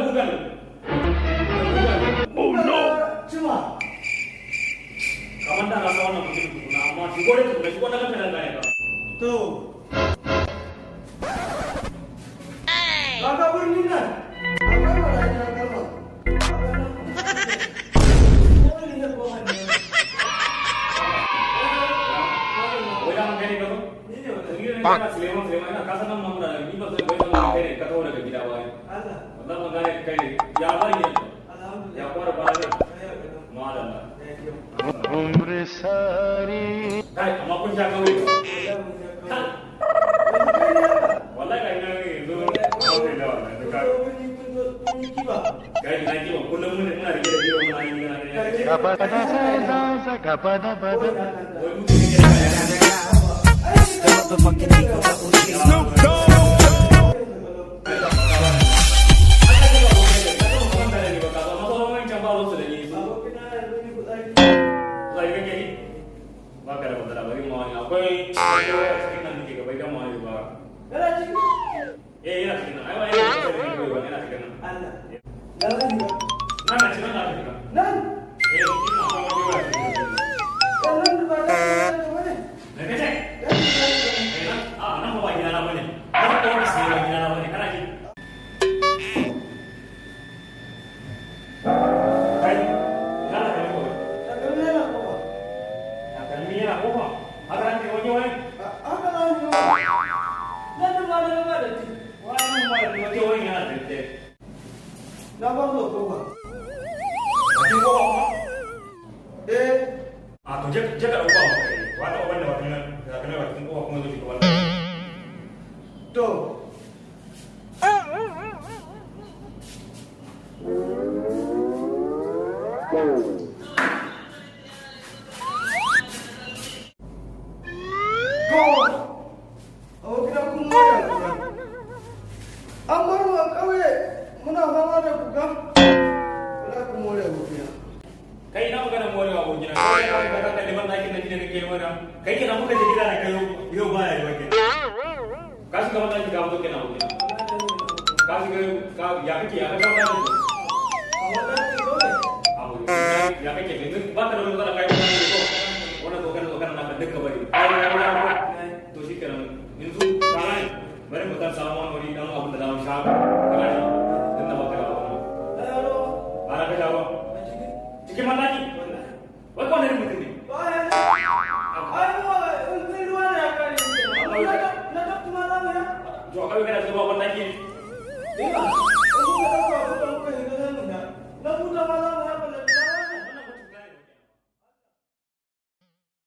bukan. Oh no. Cuma. Kaman tak rasa orang mungkin nama si goreng tu, si goreng kan kenal kan? Tuh. Kakak berminat. Apa malah kamu? Mau lihat bahan. Wareram kene kamu? Ini kan selama ini kasan nama mana? Ini pasal wareram kene kata orang kita awal. Allah. मतलब मगाने कहीं या पर ये Alhamdulillah. या पर बारे मार डाला उम्र सारी काय हम अपन क्या करें वाला कहीं ना कहीं दो और दे दो काय नहीं कि वो कुल में ना ये वीडियो बनाएंगे ना kapada sa kapada pada Snoop Dogg